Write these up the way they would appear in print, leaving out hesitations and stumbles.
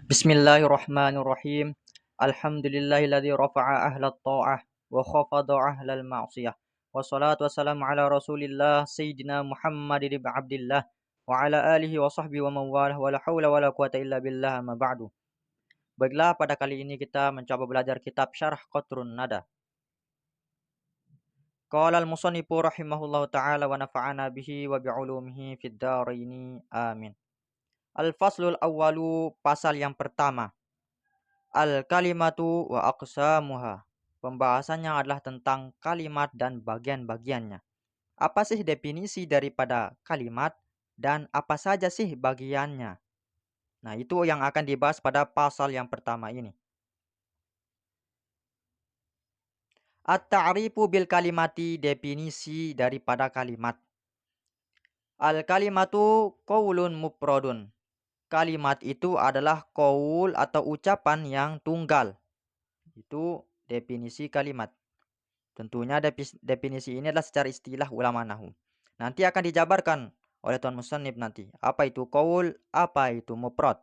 Bismillahirrahmanirrahim. Alhamdulillahilladzi rafa'a ahlat ta'ah wa khafada ahlal ma'siyah. Wassalatu wassalamu ala Rasulillah Sayyidina Muhammad ibn Abdillah wa ala alihi wa sahbihi wa mawalah wa la hawla wa la quwata illa billah amma ba'du. Baiklah, pada kali ini kita mencoba belajar kitab Syarh Qatrun Nada. Qala al-musannifu rahimahullahu ta'ala wa nafa'ana bihi wa bi'ulumihi fid dharaini amin. Al-faslul awwalu, pasal yang pertama. Al-kalimatu wa aqsamuha. Pembahasannya adalah tentang kalimat dan bagian-bagiannya. Apa sih definisi daripada kalimat dan apa saja sih bagiannya? Nah, itu yang akan dibahas pada pasal yang pertama ini. At-ta'rifu bil kalimati, definisi daripada kalimat. Al-kalimatu qaulun mufradun. Kalimat itu adalah qaul atau ucapan yang tunggal. Itu definisi kalimat. Tentunya definisi ini adalah secara istilah ulama nahu. Nanti akan dijabarkan oleh tuan musannif nanti. Apa itu qaul, apa itu mufrad.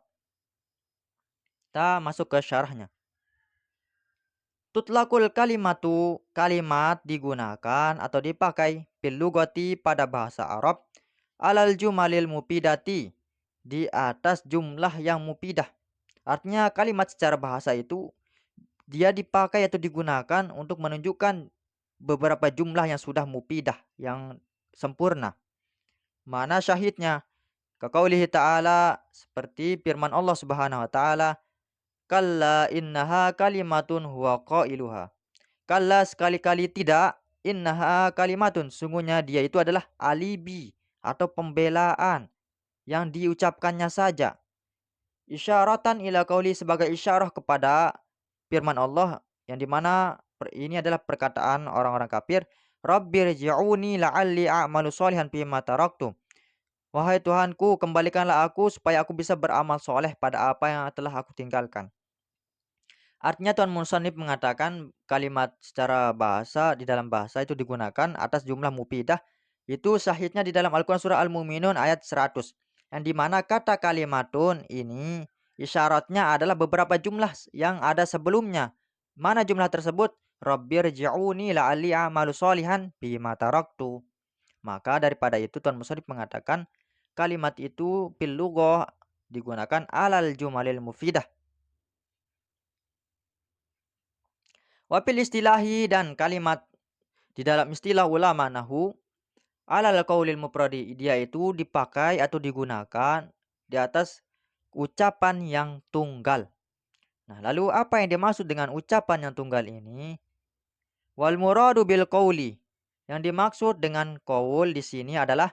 Kita masuk ke syarahnya. Tutlaqul kalimatu, kalimat digunakan atau dipakai fil lugati pada bahasa Arab alal jumalil mufidati, di atas jumlah yang mufidah. Artinya kalimat secara bahasa itu dia dipakai atau digunakan untuk menunjukkan beberapa jumlah yang sudah mufidah, yang sempurna. Mana syahidnya? Kaqaulihi ta'ala, seperti firman Allah Subhanahu wa taala, kalla innaha kalimatun huwa qailuha. Kalla, sekali-kali tidak, innaha kalimatun, sungguhnya dia itu adalah alibi atau pembelaan yang diucapkannya saja. Isyaratan ila qauli, sebagai isyarah kepada firman Allah yang dimana ini adalah perkataan orang-orang kafir. Rabbirji'uni la'alli a'malu sholihan fima taraktu. Wahai Tuhanku, kembalikanlah aku supaya aku bisa beramal soleh pada apa yang telah aku tinggalkan. Artinya Tuan Musannif mengatakan kalimat secara bahasa, di dalam bahasa itu digunakan atas jumlah mufidah. Itu sahihnya di dalam Al-Quran surah Al-Mu'minun ayat 100. Yang dimana kata kalimatun ini isyaratnya adalah beberapa jumlah yang ada sebelumnya. Mana jumlah tersebut? Rabbirji'uni la'alli a'malu sholihan bima taraktu. Maka daripada itu Tuan Musannif mengatakan kalimat itu fil lughah digunakan alal jumalil mufidah. Wafil istilahi, dan kalimat di dalam istilah ulama nahu alal qaulil mufradi, dia itu dipakai atau digunakan di atas ucapan yang tunggal. Nah, lalu apa yang dimaksud dengan ucapan yang tunggal ini? Wal muradu bil qauli, yang dimaksud dengan qaul di sini adalah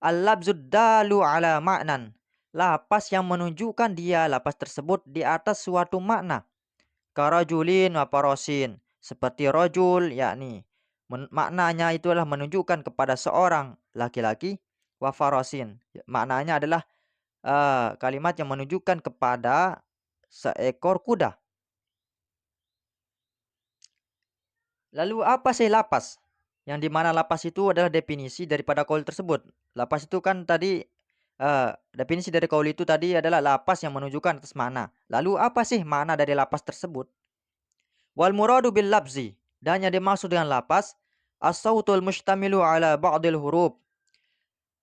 al-labzud dalu ala ma'nan, lapas yang menunjukkan dia lapas tersebut di atas suatu makna. Karajulin wa parosin, seperti rojul, yakni maknanya itu adalah menunjukkan kepada seorang laki-laki. Wa farosin, maknanya adalah kalimat yang menunjukkan kepada seekor kuda. Lalu apa sih lapas? Yang dimana lapas itu adalah definisi daripada qaul tersebut. Lapas itu kan tadi definisi dari qaul itu tadi adalah lapas yang menunjukkan atas makna. Lalu apa sih makna dari lapas tersebut? Wal muradu bil labzi, dan yang dimaksud dengan lapas as-sautul mustamilu ala ba'dil huruf,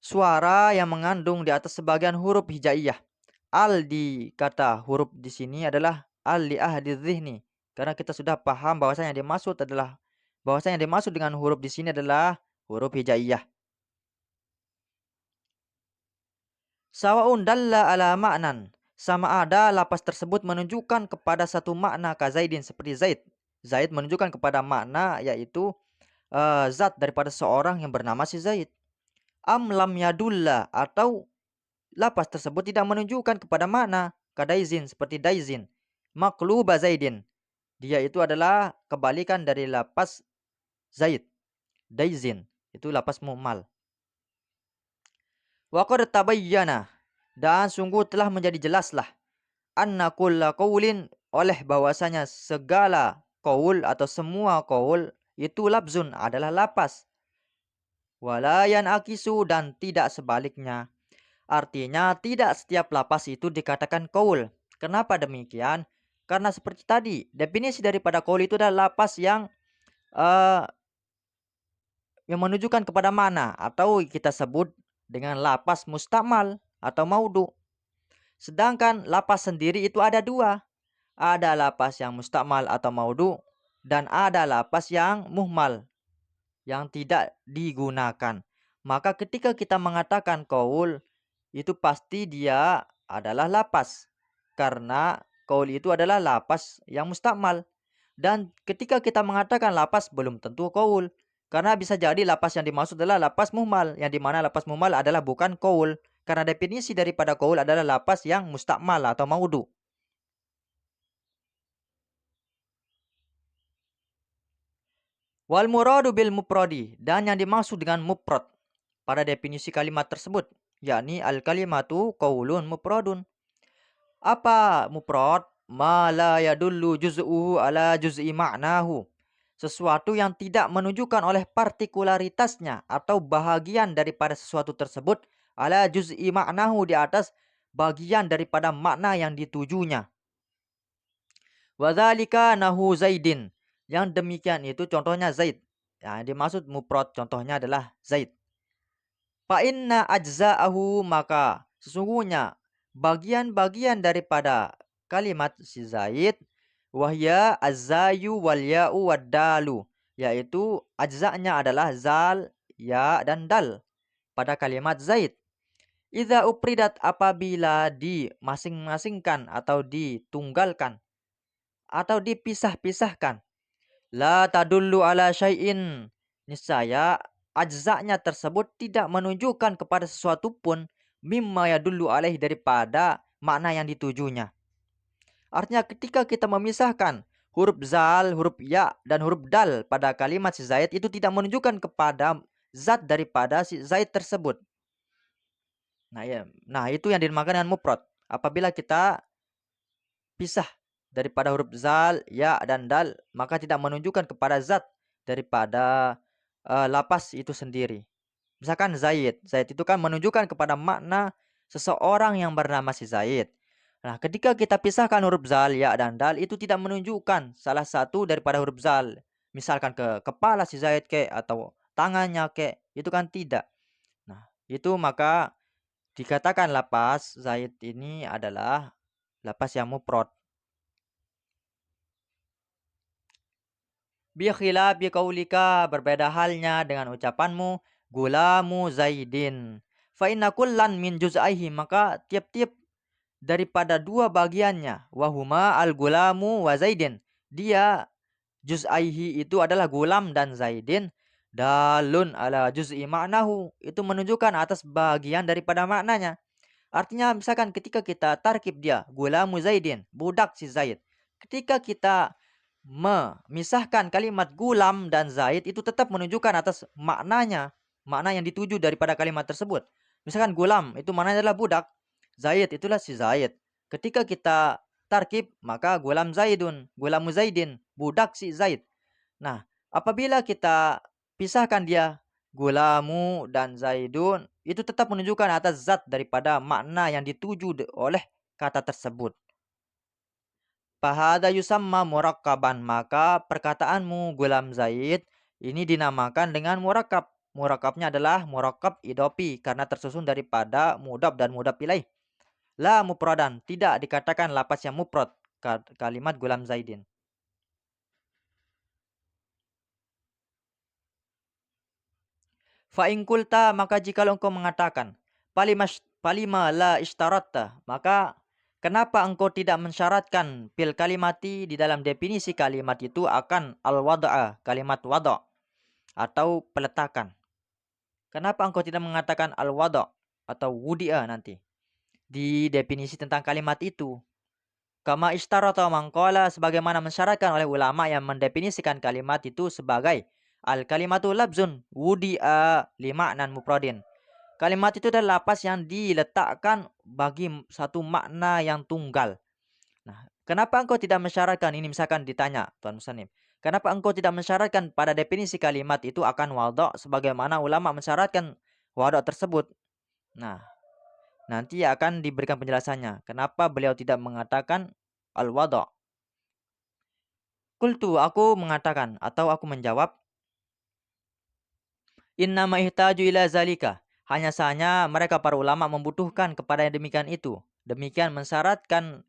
suara yang mengandung di atas sebagian huruf hijaiyah. Al, di kata huruf di sini adalah al li ahdi dzihni, karena kita sudah paham bahwasanya yang dimaksud dengan huruf di sini adalah huruf hijaiyah. Sawaun dalla ala ma'nan, sama ada lapas tersebut menunjukkan kepada satu makna, kazaidin, seperti Zaid. Zaid menunjukkan kepada makna yaitu zat daripada seorang yang bernama si Zaid. Am lam yadulla, atau lapas tersebut tidak menunjukkan kepada makna, kadaizin, seperti daizin. Maqluba Zaidin, dia itu adalah kebalikan dari lapas Zaid. Daizin itu lapas mu'mal. Wa qad tabayyana, dan sungguh telah menjadi jelaslah, anna kulla qaulin, oleh bahwasanya segala qaul atau semua qaul itu labzun, adalah lapas. Walayan akisu, dan tidak sebaliknya. Artinya tidak setiap lapas itu dikatakan qaul. Kenapa demikian? Karena seperti tadi, definisi daripada qaul itu adalah lapas eh, yang menunjukkan kepada mana, atau kita sebut dengan lapas mustakmal atau maudu. Sedangkan lapas sendiri itu ada dua. Ada lapas yang mustakmal atau maudu, dan ada lapas yang muhmal, yang tidak digunakan. Maka ketika kita mengatakan qaul, itu pasti dia adalah lapas. Karena qaul itu adalah lapas yang mustakmal. Dan ketika kita mengatakan lapas, belum tentu qaul. Karena bisa jadi lapas yang dimaksud adalah lapas muhmal, yang dimana lapas muhmal adalah bukan qaul. Karena definisi daripada qaul adalah lapas yang mustakmal atau maudu. Wal muradu bil muprodi, dan yang dimaksud dengan mufrad pada definisi kalimat tersebut, yakni al kalimatu qaulun mufradun. Apa mufrad? Ma la yadullu juz'uhu ala juz'i ma'nahu. Sesuatu yang tidak menunjukkan oleh partikularitasnya atau bahagian daripada sesuatu tersebut ala juz'i ma'nahu, di atas bagian daripada makna yang ditujunya. Wadzalika nahu Zaidin. Yang demikian itu contohnya Zaid. Yang dimaksud mufrad contohnya adalah Zaid. Fa inna ajza'ahu, maka sesungguhnya bagian-bagian daripada kalimat si Zaid, wahya azzayu wal ya'u wad dalu, yaitu ajza'nya adalah zal, ya dan dal pada kalimat Zaid. Idza upridat, apabila dimasing-masingkan atau ditunggalkan atau dipisah-pisahkan, la tadullu ala syai'in, niscaya ajza'nya tersebut tidak menunjukkan kepada sesuatu pun mimma yadullu alaih, daripada makna yang ditujunya. Artinya ketika kita memisahkan huruf zal, huruf ya, dan huruf dal pada kalimat si Zaid, itu tidak menunjukkan kepada zat daripada si Zaid tersebut. Nah, ya. Nah, itu yang dinamakan dengan mufrad. Apabila kita pisah daripada huruf zal, ya, dan dal, maka tidak menunjukkan kepada zat daripada lapas itu sendiri. Misalkan Zaid. Zaid itu kan menunjukkan kepada makna seseorang yang bernama si Zaid. Nah, ketika kita pisahkan huruf zal, ya, dan dal, itu tidak menunjukkan salah satu daripada huruf zal. Misalkan ke kepala si Zaid atau tangannya itu kan tidak. Nah, itu maka dikatakan lapas Zaid ini adalah lapas yang mufrad. Bi khilafi qaulika, berbeda halnya dengan ucapanmu, gulamu Zaidin. Fa inna kullan min juz'aihi, maka tiap-tiap daripada dua bagiannya, wahuma al-gulamu wa Zaidin, dia juz'aihi itu adalah gulam dan Zaidin, dalun ala juz'i ma'nahu, itu menunjukkan atas bagian daripada maknanya. Artinya misalkan ketika kita tarkib dia, gulamu Zaidin, budak si Zaid. Ketika kita memisahkan kalimat gulam dan Zaid, itu tetap menunjukkan atas maknanya, makna yang dituju daripada kalimat tersebut. Misalkan gulam itu maknanya adalah budak, Zaid itulah si Zaid. Ketika kita tarkib, maka gulam Zaidun, gulamu Zaidin, budak si Zaid. Nah, apabila kita pisahkan dia, gulamu dan Zaidun, itu tetap menunjukkan atas zat daripada makna yang dituju oleh kata tersebut. Fahada yusamma murakkaban, maka perkataanmu gulam Zaid ini dinamakan dengan murakkab. Murakkabnya adalah murakkab idopi karena tersusun daripada mudab dan mudab ilaih. La mufradan, tidak dikatakan lapas yang mufrad kalimat gulam Zaidin. Fa in qulta, maka jika engkau mengatakan palima la ishtaratta, maka kenapa engkau tidak mensyaratkan fil kalimati, di dalam definisi kalimat itu akan al wada'a, kalimat wada' atau peletakan. Kenapa engkau tidak mengatakan al wada' atau wudi'a nanti di definisi tentang kalimat itu? Kama istarata mangkola, sebagaimana mensyaratkan oleh ulama yang mendefinisikan kalimat itu sebagai al kalimatu labzun wudi'a lima'nan mufradin. Kalimat itu adalah lapas yang diletakkan bagi satu makna yang tunggal. Nah, kenapa engkau tidak mensyaratkan ini? Misalkan ditanya Tuan Musanif, kenapa engkau tidak mensyaratkan pada definisi kalimat itu akan wadha' sebagaimana ulama mensyaratkan wadha' tersebut? Nah, Nanti akan diberikan penjelasannya. Kenapa beliau tidak mengatakan al-wada'? Qultu, aku mengatakan atau aku menjawab, innama ihtaju ila zalika. Hanya saja mereka para ulama membutuhkan kepada yang demikian itu. Demikian mensyaratkan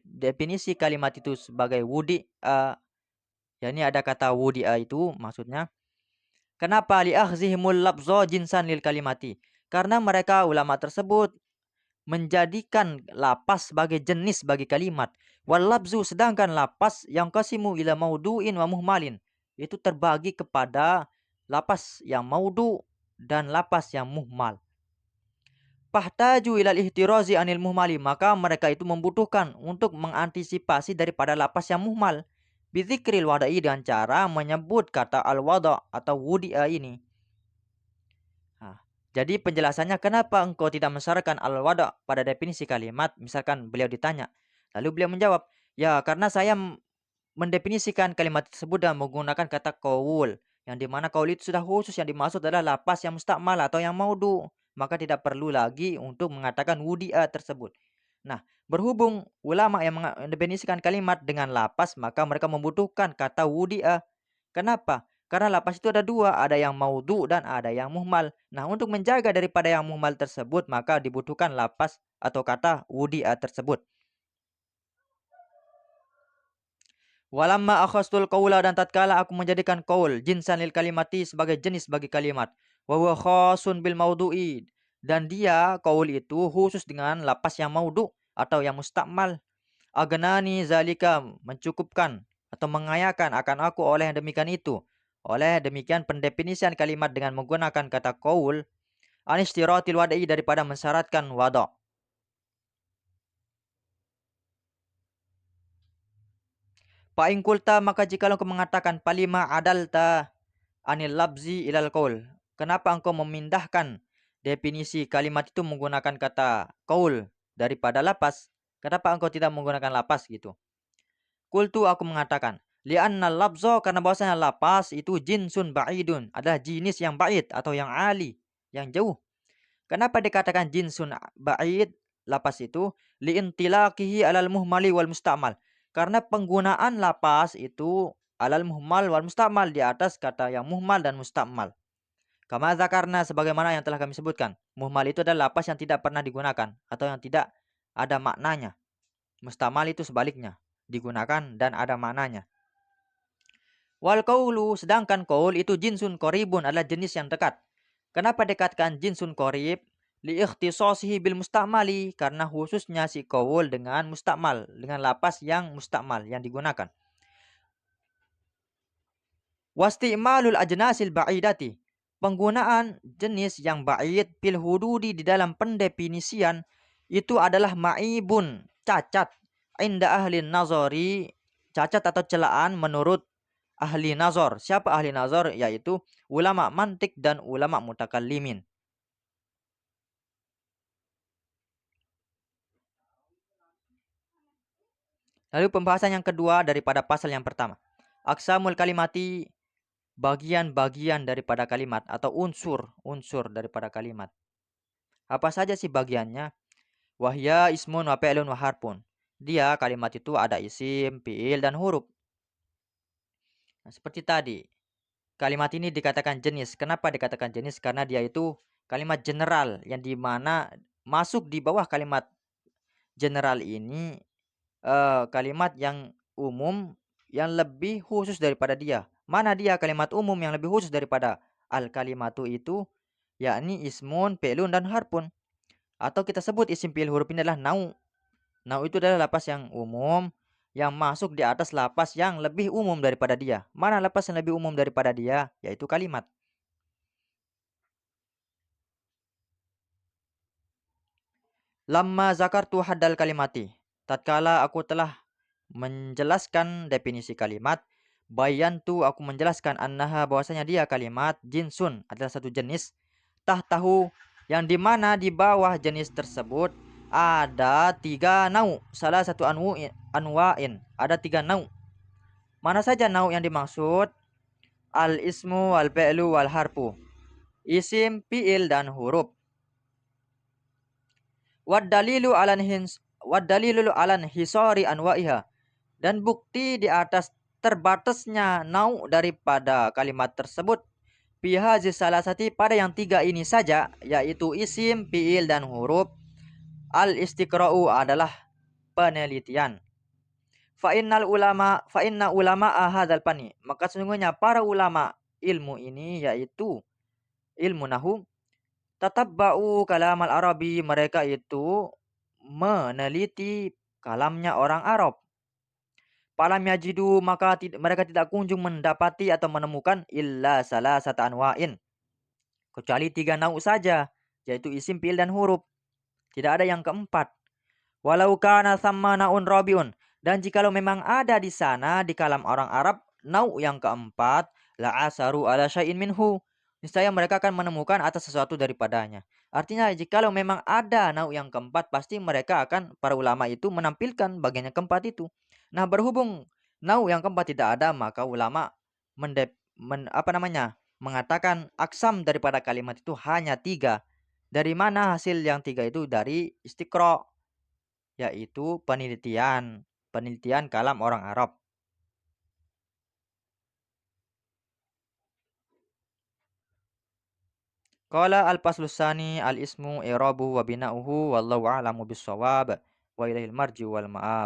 definisi kalimat itu sebagai wudi'a. Ya, ini ada kata wudi'a itu maksudnya. Kenapa li'akhzihimul labzo jinsan lil kalimati? Karena mereka ulama tersebut menjadikan lapas sebagai jenis bagi kalimat. Wal labzu, sedangkan lapas yang kasimu ila maudu'in wa muhmalin, itu terbagi kepada lapas yang maudu dan lapas yang muhmal. Fahtaju ilal ihtirazi anil muhmali, maka mereka itu membutuhkan untuk mengantisipasi daripada lapas yang muhmal. Bidzikril wada'i, dengan cara menyebut kata al-wada' atau wudi'a ini. Nah, jadi penjelasannya kenapa engkau tidak mensyaratkan al-wada' pada definisi kalimat. Misalkan beliau ditanya, lalu beliau menjawab, ya karena saya mendefinisikan kalimat tersebut dan menggunakan kata qaul, yang dimana qaul itu sudah khusus, yang dimaksud adalah lapas yang mustakmal atau yang maudu, maka tidak perlu lagi untuk mengatakan wudi'a tersebut. Nah, berhubung ulama yang mendefinisikan kalimat dengan lapas, maka mereka membutuhkan kata wudi'a. Kenapa? Karena lapas itu ada dua, ada yang maudu dan ada yang muhmal. Nah, untuk menjaga daripada yang muhmal tersebut, maka dibutuhkan lapas atau kata wudi'a tersebut. Walamma akhastul qaula, dan tatkala aku menjadikan qaul jinsan lil kalimati sebagai jenis bagi kalimat, wa huwa khasun bil maudu'i, dan dia qaul itu khusus dengan lapas yang maudu atau yang mustakmal. Agnani zalika, mencukupkan atau mengayakan akan aku oleh yang demikian itu. Oleh demikian pendefinisian kalimat dengan menggunakan kata qaul anistiratil wada'i, daripada mensyaratkan wada'. Fa'in kulta, maka jika engkau mengatakan palima adalta anil labzi ilal qaul, kenapa engkau memindahkan definisi kalimat itu menggunakan kata qaul daripada lapas? Kenapa engkau tidak menggunakan lapas gitu? Kultu, aku mengatakan, li'anna labzo, karena bahwasanya lapas itu jinsun ba'idun, adalah jenis yang ba'id atau yang ali, yang jauh. Kenapa dikatakan jinsun ba'id lapas itu? Li'intilaqihi alal muhmali wal mustamal. Karena penggunaan lapas itu alal muhmal wal mustamal, di atas kata yang muhmal dan mustamal. Kama zakarna, sebagaimana yang telah kami sebutkan. Muhmal itu adalah lapas yang tidak pernah digunakan atau yang tidak ada maknanya. Mustamal itu sebaliknya, digunakan dan ada maknanya. Wal qaulu, sedangkan qaul itu jinsun qoribun, adalah jenis yang dekat. Kenapa dikatakan jinsun qorib? Li ikhtisasihi bil mustamali, karena khususnya si qaul dengan mustakmal, dengan lapas yang mustakmal yang digunakan. Wasti'malul ajnasil ba'idati, penggunaan jenis yang ba'id fil hududi, di dalam pendefinisian itu adalah ma'ibun, cacat, inda ahli nazari, cacat atau celaan menurut ahli nazar. Siapa ahli nazar? Yaitu ulama mantik dan ulama mutakallimin. Lalu pembahasan yang kedua daripada pasal yang pertama. Aqsamul kalimati, bagian-bagian daripada kalimat atau unsur-unsur daripada kalimat. Apa saja sih bagiannya? Wahya ismun wa fi'lun wa harfun. Dia kalimat itu ada isim, fi'il dan huruf. Nah, seperti tadi, kalimat ini dikatakan jenis. Kenapa dikatakan jenis? Karena dia itu kalimat general, yang dimana masuk di bawah kalimat general ini kalimat yang umum yang lebih khusus daripada dia. Mana dia kalimat umum yang lebih khusus daripada al-kalimatu itu? Yakni ismun, fi'lun dan harfun. Atau kita sebut isim fi'il huruf ini adalah nau. Nau itu adalah lapas yang umum yang masuk di atas lapas yang lebih umum daripada dia. Mana lapas yang lebih umum daripada dia? Yaitu kalimat. Lamma zakartu haddal kalimati, tatkala aku telah menjelaskan definisi kalimat, bayantu, aku menjelaskan annaha, bahwasanya dia kalimat jinsun, adalah satu jenis, tahtahu, yang dimana di bawah jenis tersebut ada tiga nau, salah satu anwa'in, ada tiga nau. Mana saja nau yang dimaksud? Al ismu wal fi'lu wal harfu, isim, fi'il dan huruf. Wad dalilu alan hisari anwa'iha, dan bukti di atas terbatasnya nau daripada kalimat tersebut pihak salah satu pada yang tiga ini saja, yaitu isim, fiil, dan huruf. Al-istiqra'u adalah penelitian. Fa inna ulama hadzal fani, maka sesungguhnya para ulama ilmu ini, yaitu ilmu nahu, tatabba'u kalamal arabi, mereka itu meneliti kalamnya orang Arab. Falam yajidu, maka mereka tidak kunjung mendapati atau menemukan illa salah satu anwa'in, kecuali tiga nau saja, yaitu isim, fiil, dan huruf. Tidak ada yang keempat. Walau kana thamma naun rabiun, dan jikalau memang ada di sana di kalam orang Arab nau yang keempat, la asaru ala syai'in minhu, niscaya mereka akan menemukan atas sesuatu daripadanya. Artinya jikalau memang ada nau yang keempat, pasti mereka akan, para ulama itu, menampilkan bagian yang keempat itu. Nah, berhubung nau yang keempat tidak ada, maka ulama mengatakan aksam daripada kalimat itu hanya tiga. Dari mana hasil yang tiga itu? Dari istiqra, yaitu penelitian kalam orang Arab. Qala al-faslus tsani al-ismu i'rabu wa bina'uhu wallahu a'lamu bis-shawab wa ilaihil marji wal ma'ab.